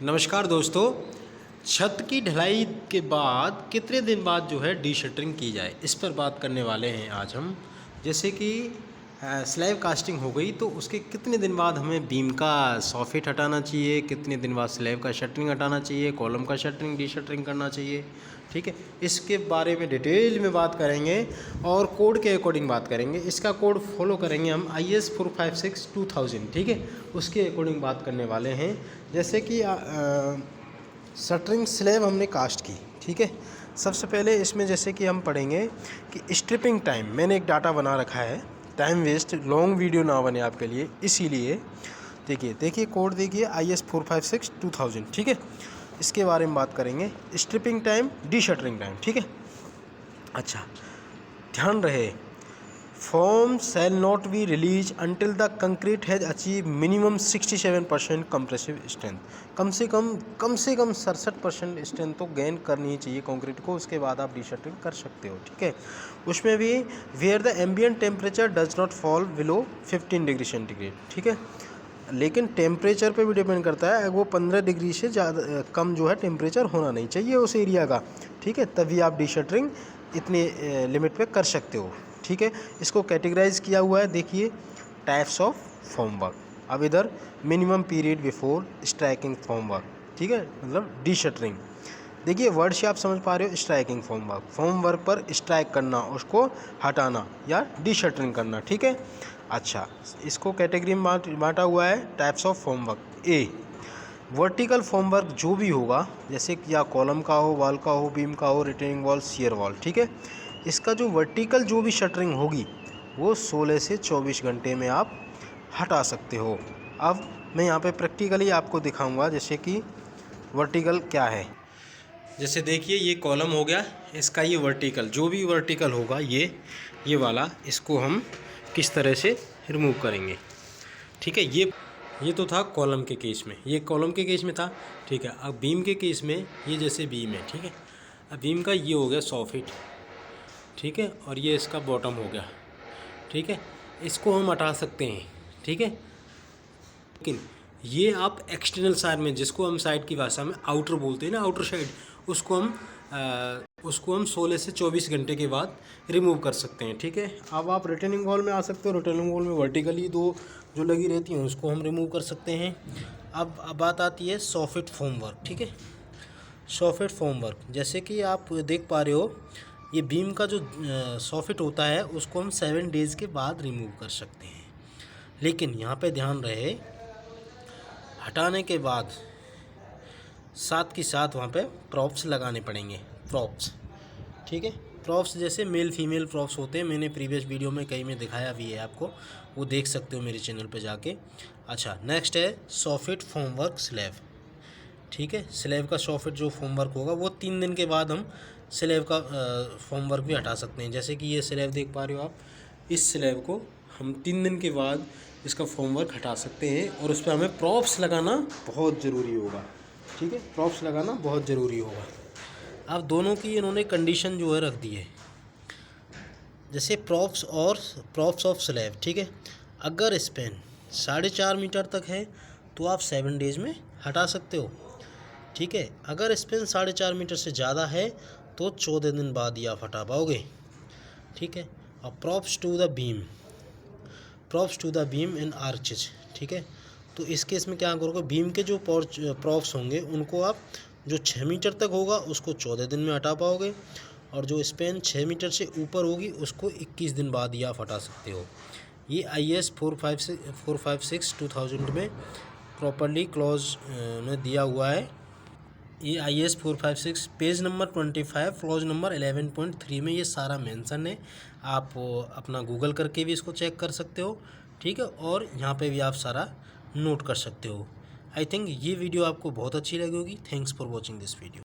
नमस्कार दोस्तों। छत की ढलाई के बाद कितने दिन बाद जो है डी शटरिंग की जाए, इस पर बात करने वाले हैं आज हम। जैसे कि स्लैब कास्टिंग हो गई तो उसके कितने दिन बाद हमें बीम का सॉफिट हटाना चाहिए, कितने दिन बाद स्लैब का शटरिंग हटाना चाहिए, कॉलम का शटरिंग डी शटरिंग करना चाहिए। ठीक है, इसके बारे में डिटेल में बात करेंगे और कोड के अकॉर्डिंग बात करेंगे। इसका कोड फॉलो करेंगे हम IS 456-2000। ठीक है, उसके अकॉर्डिंग बात करने वाले हैं। जैसे कि शटरिंग स्लैब हमने कास्ट की, ठीक है। सबसे पहले इसमें जैसे कि हम पढ़ेंगे कि स्ट्रिपिंग टाइम, मैंने एक डाटा बना रखा है, टाइम वेस्ट लॉन्ग वीडियो ना बने आपके लिए, इसीलिए देखिए कोड देखिए IS 456-2000। ठीक है, इसके बारे में बात करेंगे। Stripping time, de shuttering time. ठीक है, अच्छा ध्यान रहे, form shall not be release until the concrete has achieve minimum 67% compressive strength. कम से कम 67% स्ट्रेंथ तो गेन करनी ही चाहिए कंक्रीट को, उसके बाद आप डी शटरिंग कर सकते हो। ठीक है, उसमें भी where the ambient temperature does not fall below 15 degree centigrade. ठीक है, लेकिन टेम्परेचर पे भी डिपेंड करता है, वो 15 डिग्री से ज़्यादा कम जो है टेम्परेचर होना नहीं चाहिए उस एरिया का। ठीक है, तभी आप डी शटरिंग इतने लिमिट पे कर सकते हो। ठीक है, इसको कैटेगराइज किया हुआ है, देखिए टाइप्स ऑफ फॉर्मवर्क। अब इधर minimum period before striking formwork. ठीक है, मतलब डी शटरिंग। देखिए वर्ड से आप समझ पा रहे हो, स्ट्राइकिंग फॉर्मवर्क पर स्ट्राइक करना, उसको हटाना या डी शटरिंग करना। ठीक है, अच्छा इसको कैटेगरी में बांटा हुआ है, types of formwork. A, vertical formwork जो भी होगा, जैसे कि या कॉलम का हो, वॉल का हो, बीम का हो, रिटेनिंग वॉल, शियर वॉल। ठीक है, इसका जो वर्टिकल जो भी शटरिंग होगी वो 16 से 24 घंटे में आप हटा सकते हो। अब मैं यहाँ पे प्रैक्टिकली आपको दिखाऊंगा, जैसे कि वर्टिकल क्या है। जैसे देखिए ये कॉलम हो गया, इसका ये वर्टिकल जो भी वर्टिकल होगा, ये वाला, इसको हम किस तरह से रिमूव करेंगे। ठीक है, ये तो था कॉलम के केस में, ये कॉलम के केस में था। ठीक है, अब बीम के केस में ये जैसे बीम है। ठीक है, अब बीम का ये हो गया 100 फीट। ठीक है, और ये इसका बॉटम हो गया। ठीक है, इसको हम हटा सकते हैं। ठीक है, लेकिन ये आप एक्सटर्नल साइड में, जिसको हम साइड की भाषा में आउटर बोलते हैं ना, आउटर साइड, उसको हम 16 से 24 घंटे के बाद रिमूव कर सकते हैं। ठीक है, अब आप रिटेनिंग वॉल में आ सकते हो। रिटेनिंग वॉल में वर्टिकली दो जो लगी रहती हैं उसको हम रिमूव कर सकते हैं। अब बात आती है सॉफिट फॉर्मवर्क। ठीक है, सॉफिट फॉर्मवर्क, जैसे कि आप देख पा रहे हो, ये बीम का जो सॉफिट होता है उसको हम 7 डेज़ के बाद रिमूव कर सकते हैं। लेकिन यहाँ पे ध्यान रहे, हटाने के बाद साथ के साथ वहाँ पे प्रॉप्स लगाने पड़ेंगे, प्रॉप्स। ठीक है, प्रॉप्स जैसे मेल फीमेल प्रॉप्स होते हैं, मैंने प्रीवियस वीडियो में कई में दिखाया भी है आपको, वो देख सकते हो मेरे चैनल पे जाके। अच्छा, नेक्स्ट है सॉफिट फॉर्मवर्क स्लैब। ठीक है, स्लैब का सॉफिट जो फॉर्मवर्क होगा वो 3 दिन के बाद हम स्लैब का फॉर्मवर्क भी हटा सकते हैं। जैसे कि ये स्लैब देख पा रहे हो आप, इस स्लैब को हम 3 दिन के बाद इसका फॉर्मवर्क हटा सकते हैं, और उस पर हमें प्रॉप्स लगाना बहुत ज़रूरी होगा। ठीक है, प्रॉप्स लगाना बहुत ज़रूरी होगा। अब दोनों की इन्होंने कंडीशन जो है रख दी है, जैसे प्रॉप्स ऑफ स्लैब। ठीक है, अगर स्पेन 4.5 मीटर तक है तो आप 7 डेज़ में हटा सकते हो। ठीक है, अगर स्पेन 4.5 मीटर से ज़्यादा है तो 14 दिन बाद ही आप हटा पाओगे। ठीक है, अब props to the beam in arches. ठीक है, तो इस केस में क्या करोगे, बीम के जो प्रॉप्स होंगे उनको आप जो 6 मीटर तक होगा उसको 14 दिन में हटा पाओगे, और जो स्पेन 6 मीटर से ऊपर होगी उसको 21 दिन बाद ही आप हटा सकते हो। ये IS 456-2000 में प्रॉपरली क्लॉज में दिया हुआ है। ये IS 456 page number 25 clause number 11.3 में ये सारा मेंशन है। आप अपना गूगल करके भी इसको चेक कर सकते हो। ठीक है, और यहाँ पे भी आप सारा नोट कर सकते हो। आई थिंक ये वीडियो आपको बहुत अच्छी लगी होगी। Thanks for watching this video.